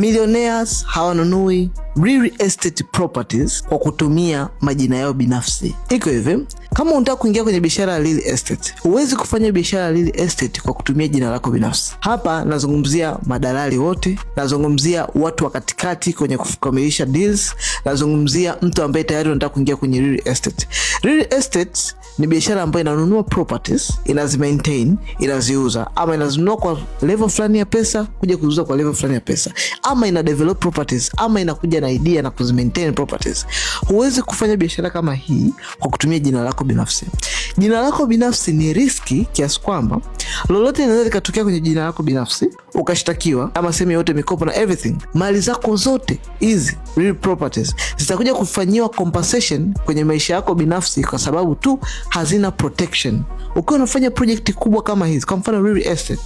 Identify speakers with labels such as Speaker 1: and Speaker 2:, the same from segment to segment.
Speaker 1: Millionaires hawanunui real estate properties kwa kutumia majina yao binafsi. Iko hivi, kama unataka kuingia kwenye biashara ya real estate, huwezi kufanya biashara ya real estate kwa kutumia jina lako binafsi. Hapa nazungumzia madalali wote, nazungumzia watu wa katikati kwenye kukamilisha deals, nazungumzia mtu ambaye tayari anataka kuingia kwenye real estate. Real estate ni biashara ambayo inanunua properties, inazimaintain, inaziuza, ama inazinunua kwa level fulani ya pesa kuja kuuza kwa level fulani ya pesa, ama ina develop properties, ama inakuja na idea na kuzimaintain properties. Huwezi kufanya biashara kama hii kwa kutumia jina lako binafsi. Jina lako binafsi ni riski kiasi kwamba lolote linaweza likatokea kwenye jina lako binafsi, ukashtakiwa, ama sehemu yote mikopo na everything, mali zako zote hizi real properties zitakuja kufanyiwa compensation kwenye maisha yako binafsi kwa sababu tu hazina protection. Ukiwa unafanya project kubwa kama hizi, kwa mfano real estate,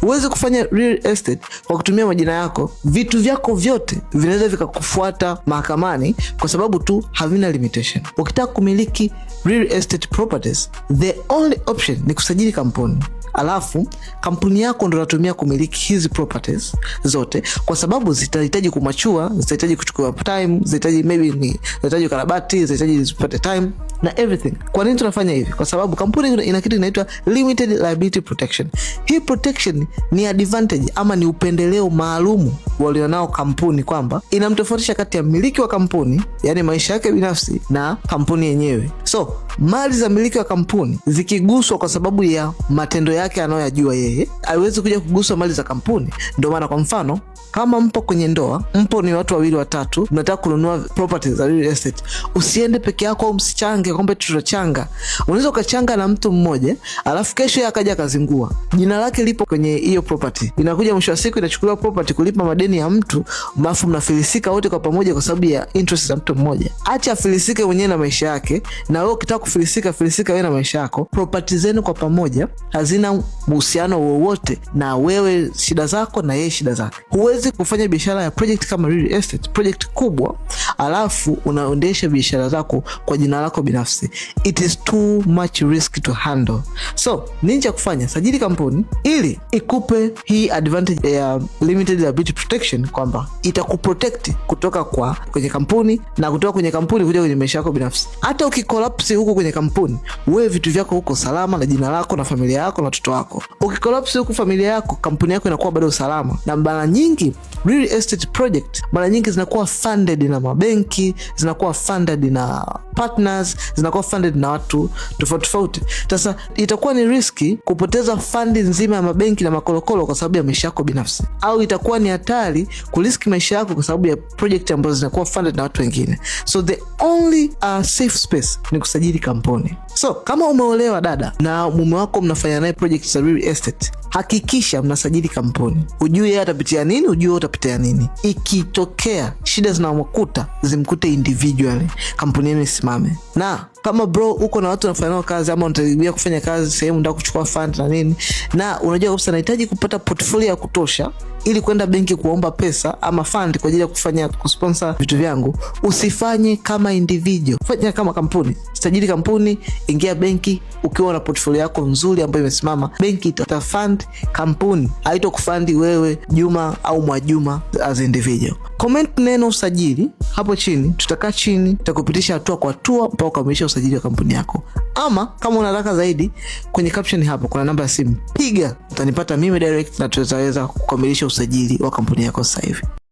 Speaker 1: huwezi kufanya real estate kwa kutumia majina yako. Vitu vyako vyote vinaweza vikakufuata mahakamani kwa sababu tu havina limitation. Ukitaka kumiliki real estate properties, the only option ni kusajili kampuni. Alafu kampuni yako ndio inatumia kumiliki hizi properties zote, kwa sababu zitahitaji kumachua, zitahitaji kuchukua time, zitahitaji karabati, zitahitaji zipate time na everything. Kwa nini tunafanya hivi? Kwa sababu kampuni ina kitu inaitwa limited liability protection. Hii protection ni advantage ama ni upendeleo maalumu walionao kampuni, kwamba inamtofautisha kati ya mmiliki wa kampuni, yani maisha yake binafsi, na kampuni yenyewe. So mali za mmiliki wa kampuni zikiguswa kwa sababu ya matendo yake anayoyajua yeye, haiwezi kuja kuguswa mali za kampuni. Ndio maana kwa mfano, kama mpo kwenye ndoa, mpo ni watu wawili watatu, mnataka kununua properties za real estate, usiende peke yako au msichange kwamba tutachanga. Unaweza ukachanga na mtu mmoja, alafu kesho yeye akaja kazingua, jina lake lipo kwenye hiyo property, inakuja mwisho wa siku inachukuliwa property kulipa madeni ya mtu, alafu mnafilisika wote kwa pamoja kwa sababu ya interest za mtu mmoja. Acha afilisike mwenyewe na maisha yake, na wewe ukitaka kufilisika wewe na maisha yako. Property zenu kwa pamoja hazina uhusiano wowote, na wewe shida zako na yeye shida zake. Huwezi kufanya biashara ya project kama real estate, project kubwa, alafu unaendesha biashara zako kwa jina lako binafsi. It is too much risk to handle. So nini cha kufanya? Sajili kampuni ili ikupe hii advantage ya limited liability protection, kwamba itakuprotect kutoka kwenye kampuni na kutoka kwenye kampuni kuja kwenye maisha yako binafsi. Hata ukikolapsi huko kwenye kampuni, wewe vitu vyako huko salama, na jina lako na familia yako na watoto wako. Ukikolapsi huko familia yako, kampuni yako inakuwa bado salama. Na mara nyingi real estate project mara nyingi zinakuwa funded na mabenki, zinakuwa funded na partners, zinakuwa funded na watu tofauti tofauti. Sasa itakuwa ni riski kupoteza fund nzima ya mabenki na makolokolo kwa sababu ya maisha yako binafsi, au itakuwa ni hatari kuriski maisha yako kwa sababu ya project ambazo zinakuwa funded na watu wengine. So the only safe space ni kusajili kampuni. So kama umeolewa dada na mume wako mnafanya naye project za real estate, hakikisha mnasajili kampuni. Ujue yeye atapitia nini, ujue utapitia nini. Ikitokea shida zinamkuta, zimkute individually, kampuni yenu isimame. Na kama bro uko na watu wanafanya nao kazi, ama unatarajia kufanya kazi sehemu ndio kuchukua fund na nini, na unajua kabisa unahitaji kupata portfolio ya kutosha ili kwenda benki kuomba pesa ama fund kwa ajili ya kusponsor vitu vyangu, usifanye kama individual, fanya kama kampuni. Sajili kampuni, ingia benki ukiwa na portfolio yako nzuri ambayo imesimama. Benki itafund kampuni, haitokufandi wewe Juma au Mwajuma as individual. Comment neno usajili hapo chini, tutakaa chini tutakupitisha hatua kwa hatua mpaka ukamilisha usajili wa kampuni yako. Ama kama unataka zaidi, kwenye caption hapo kuna namba ya simu, piga, utanipata mimi direct na tutaweza kukamilisha usajili wa kampuni yako sasa hivi.